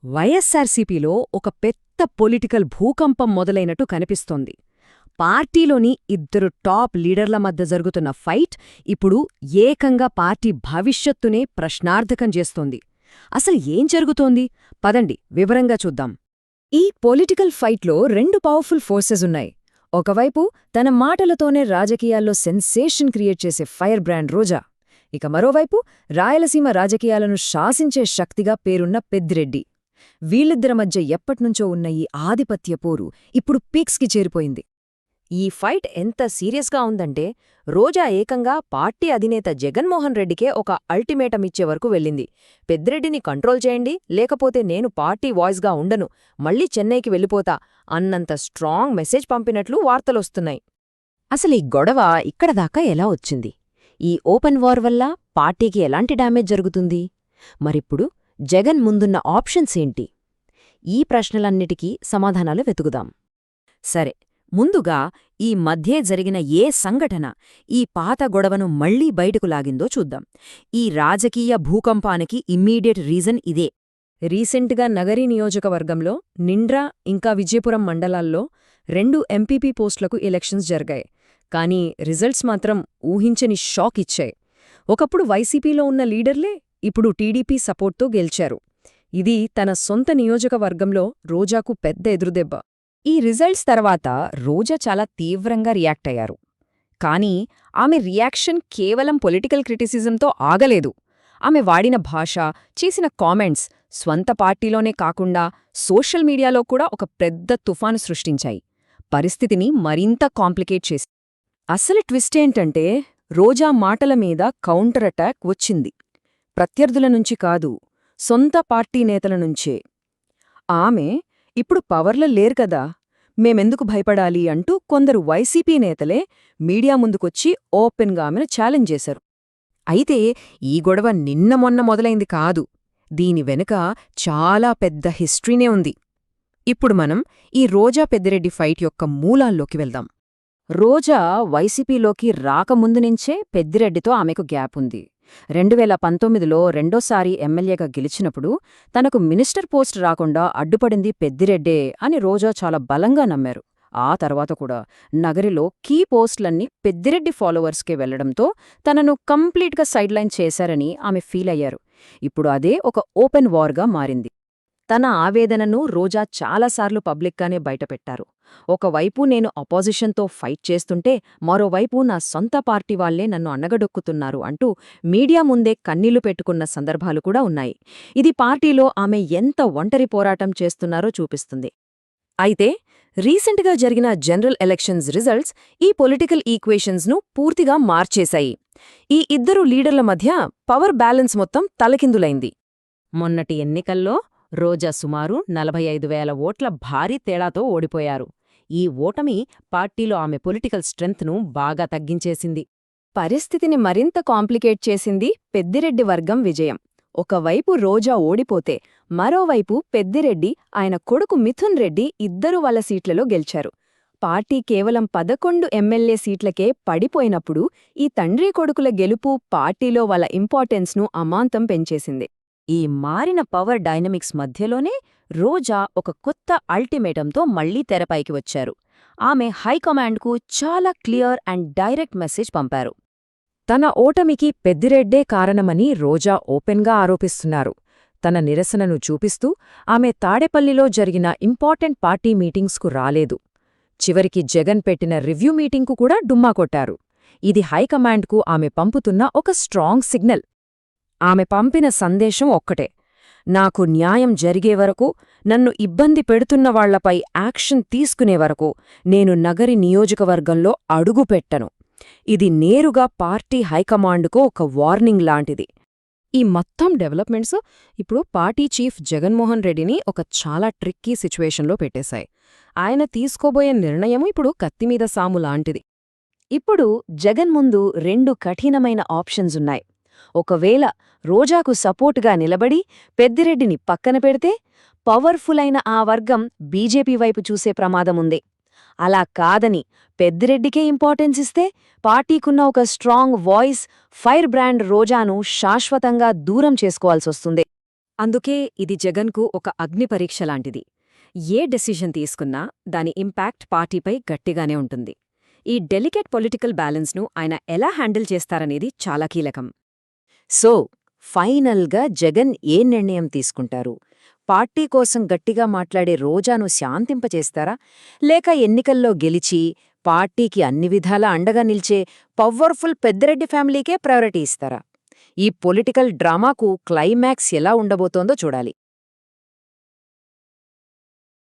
వైఎస్సార్సీపీలో ఒక పెద్ద పొలిటికల్ భూకంపం మొదలైనట్టు కనిపిస్తోంది. పార్టీలోని ఇద్దరు టాప్ లీడర్ల మధ్య జరుగుతున్న ఫైట్ ఇప్పుడు ఏకంగా పార్టీ భవిష్యత్తునే ప్రశ్నార్థకం చేస్తోంది. అసలు ఏం జరుగుతోంది? పదండి వివరంగా చూద్దాం. ఈ పొలిటికల్ ఫైట్లో రెండు పవర్ఫుల్ ఫోర్సెస్ ఉన్నాయి. ఒకవైపు తన మాటలతోనే రాజకీయాల్లో సెన్సేషన్ క్రియేట్ చేసే ఫైర్ బ్రాండ్ రోజా, ఇక మరోవైపు రాయలసీమ రాజకీయాలను శాసించే శక్తిగా పేరున్న పెద్దిరెడ్డి. వీళ్ళిద్దరి మధ్య ఎప్పట్నుంచో ఉన్న ఈ ఆధిపత్య పోరు ఇప్పుడు పీక్స్కి చేరిపోయింది. ఈ ఫైట్ ఎంత సీరియస్గా ఉందంటే రోజా ఏకంగా పార్టీ అధినేత జగన్మోహన్ రెడ్డికే ఒక అల్టిమేటం ఇచ్చే వరకు వెళ్ళింది. పెద్దిరెడ్డిని కంట్రోల్ చేయండి, లేకపోతే నేను పార్టీ వాయిస్గా ఉండను, మళ్లీ చెన్నైకి వెళ్ళిపోతా అన్నంత స్ట్రాంగ్ మెసేజ్ పంపినట్లు వార్తలొస్తున్నాయి. అసలు ఈ గొడవ ఇక్కడదాకా ఎలా వచ్చింది? ఈ ఓపెన్ వార్ వల్ల పార్టీకి ఎలాంటి డ్యామేజ్ జరుగుతుంది? మరిప్పుడు జగన్ ముందున్న ఆప్షన్స్ ఏంటి? ఈ ప్రశ్నలన్నిటికీ సమాధానాలు వెతుకుదాం. సరే, ముందుగా ఈ మధ్యే జరిగిన ఏ సంఘటన ఈ పాత గొడవను మళ్లీ బయటకు లాగిందో చూద్దాం. ఈ రాజకీయ భూకంపానికి ఇమ్మీడియట్ రీజన్ ఇదే. రీసెంట్గా నగరి నియోజకవర్గంలో నిండ్రా ఇంకా విజయపురం మండలాల్లో 2 ఎంపీపీ పోస్టులకు ఎలక్షన్స్ జరిగాయి. కానీ రిజల్ట్స్ మాత్రం ఊహించని షాక్ ఇచ్చాయి. ఒకప్పుడు వైసీపీలో ఉన్న లీడర్లే ఇప్పుడు టీడీపీ సపోర్ట్తో గెలిచారు. ఇది తన సొంత నియోజకవర్గంలో రోజాకు పెద్ద ఎదురుదెబ్బ. ఈ రిజల్ట్స్ తర్వాత రోజా చాలా తీవ్రంగా రియాక్ట్ అయ్యారు. కానీ ఆమె రియాక్షన్ కేవలం పొలిటికల్ క్రిటిసిజంతో ఆగలేదు. ఆమె వాడిన భాష, చేసిన కామెంట్స్ స్వంత పార్టీలోనే కాకుండా సోషల్ మీడియాలో కూడా ఒక పెద్ద తుఫాను సృష్టించాయి. పరిస్థితిని మరింత కాంప్లికేట్ చేసి. అసలు ట్విస్టేంటంటే రోజా మాటల మీద కౌంటర్ అటాక్ వచ్చింది. ప్రత్యర్థుల నుంచి కాదు, సొంత పార్టీ నేతల నుంచే. ఆమె ఇప్పుడు పవర్లో లేరు కదా, మేమెందుకు భయపడాలి అంటూ కొందరు వైసీపీ నేతలే మీడియా ముందుకొచ్చి ఓపెన్గా ఆమెను ఛాలెంజ్ చేశారు. అయితే ఈ గొడవ నిన్న మొన్న మొదలైంది కాదు, దీని వెనుక చాలా పెద్ద హిస్టరీనే ఉంది. ఇప్పుడు మనం ఈ రోజా పెద్దిరెడ్డి ఫైట్ యొక్క మూలాల్లోకి వెళ్దాం. రోజా వైసీపీలోకి రాకముందునుంచే పెద్దిరెడ్డితో ఆమెకు గ్యాప్ ఉంది. 2019లో రెండోసారి ఎమ్మెల్యేగా గెలిచినప్పుడు తనకు మినిస్టర్ పోస్ట్ రాకుండా అడ్డుపడింది పెద్దిరెడ్డే అని రోజా చాలా బలంగా నమ్మారు. ఆ తర్వాత కూడా నగరిలో కీ పోస్టులన్నీ పెద్దిరెడ్డి ఫాలోవర్స్కే వెళ్లడంతో తనను కంప్లీట్గా సైడ్లైన్ చేశారని ఆమె ఫీల్ అయ్యారు. ఇప్పుడు అదే ఒక ఓపెన్ వార్గా మారింది. తన ఆవేదనను రోజా చాలాసార్లు పబ్లిక్గానే బయటపెట్టారు. ఒకవైపు నేను అపోజిషన్తో ఫైట్ చేస్తుంటే మరోవైపు నా సొంత పార్టీ వాళ్లే నన్ను అణగడొక్కుతున్నారు అంటూ మీడియా ముందే కన్నీళ్లు పెట్టుకున్న సందర్భాలు కూడా ఉన్నాయి. ఇది పార్టీలో ఆమె ఎంత ఒంటరి పోరాటం చేస్తున్నారో చూపిస్తుంది. అయితే రీసెంట్గా జరిగిన జనరల్ ఎలక్షన్స్ రిజల్ట్స్ ఈ పొలిటికల్ ఈక్వేషన్స్ను పూర్తిగా మార్చేశాయి. ఈ ఇద్దరు లీడర్ల మధ్య పవర్ బ్యాలెన్స్ మొత్తం తలకిందులైంది. మొన్నటి ఎన్నికల్లో రోజా సుమారు 45,000 ఓట్ల భారీ తేడాతో ఓడిపోయారు. ఈ ఓటమి పార్టీలో ఆమె పొలిటికల్ స్ట్రెంగ్త్ను బాగా తగ్గించేసింది. పరిస్థితిని మరింత కాంప్లికేట్ చేసింది పెద్దిరెడ్డి వర్గం విజయం. ఒకవైపు రోజా ఓడిపోతే మరోవైపు పెద్దిరెడ్డి, ఆయన కొడుకు మిథున్ రెడ్డి ఇద్దరు వాళ్ళ సీట్లలో గెలిచారు. పార్టీ కేవలం 11 ఎమ్మెల్యే సీట్లకే పడిపోయినప్పుడు ఈ తండ్రి కొడుకుల గెలుపు పార్టీలో వాళ్ళ ఇంపార్టెన్స్ను అమాంతం పెంచేసింది. ఈ మారిన పవర్ డైనమిక్స్ మధ్యలోనే రోజా ఒక కొత్త అల్టిమేటంతో మళ్లీ తెరపైకి వచ్చారు. ఆమె హైకమాండ్కు చాలా క్లియర్ అండ్ డైరెక్ట్ మెసేజ్ పంపారు. తన ఓటమికి పెద్దిరెడ్డే కారణమని రోజా ఓపెన్గా ఆరోపిస్తున్నారు. తన నిరసనను చూపిస్తూ ఆమె తాడేపల్లిలో జరిగిన ఇంపార్టెంట్ పార్టీ మీటింగ్స్కు రాలేదు. చివరికి జగన్ పెట్టిన రివ్యూ మీటింగ్కు కూడా డుమ్మా కొట్టారు. ఇది హైకమాండ్కు ఆమె పంపుతున్న ఒక స్ట్రాంగ్ సిగ్నల్. ఆమె పంపిన సందేశం ఒక్కటే: నాకు న్యాయం జరిగే వరకు, నన్ను ఇబ్బంది పెడుతున్న వాళ్లపై యాక్షన్ తీసుకునే వరకు నేను నగరి నియోజకవర్గంలో అడుగుపెట్టను. ఇది నేరుగా పార్టీ హైకమాండ్కు ఒక వార్నింగ్ లాంటిది. ఈ మొత్తం డెవలప్మెంట్స్ ఇప్పుడు పార్టీ చీఫ్ జగన్మోహన్ రెడ్డిని ఒక చాలా ట్రిక్కీ సిచ్యువేషన్లో పెట్టేశాయి. ఆయన తీసుకోబోయే నిర్ణయం ఇప్పుడు కత్తిమీద సాము లాంటిది. ఇప్పుడు జగన్ ముందు 2 కఠినమైన ఆప్షన్స్ ఉన్నాయి. ఒకవేళ రోజాకు సపోర్టుగా నిలబడి పెద్దిరెడ్డిని పక్కన పెడితే పవర్ఫుల్ అయిన ఆ వర్గం బీజేపీ వైపు చూసే ప్రమాదముంది. అలా కాదని పెద్దిరెడ్డికే ఇంపార్టెన్స్ ఇస్తే పార్టీకున్న ఒక స్ట్రాంగ్ వాయిస్, ఫైర్ బ్రాండ్ రోజాను శాశ్వతంగా దూరం చేసుకోవాల్సొస్తుంది. అందుకే ఇది జగన్కు ఒక అగ్ని పరీక్ష లాంటిది. ఏ డెసిషన్ తీసుకున్నా దాని ఇంపాక్ట్ పార్టీపై గట్టిగానే ఉంటుంది. ఈ డెలికేట్ పొలిటికల్ బ్యాలెన్స్ను ఆయన ఎలా హ్యాండిల్ చేస్తారనేది చాలా కీలకం. సో ఫైనల్గా జగన్ ఏ నిర్ణయం తీసుకుంటారు? పార్టీ కోసం గట్టిగా మాట్లాడే రోజాను శాంతింపచేస్తారా, లేక ఎన్నికల్లో గెలిచి పార్టీకి అన్ని విధాలా అండగా నిల్చే పవర్ఫుల్ పెద్దిరెడ్డి ఫ్యామిలీకే ప్రయారిటీ ఇస్తారా? ఈ పొలిటికల్ డ్రామాకు క్లైమాక్స్ ఎలా ఉండబోతోందో చూడాలి.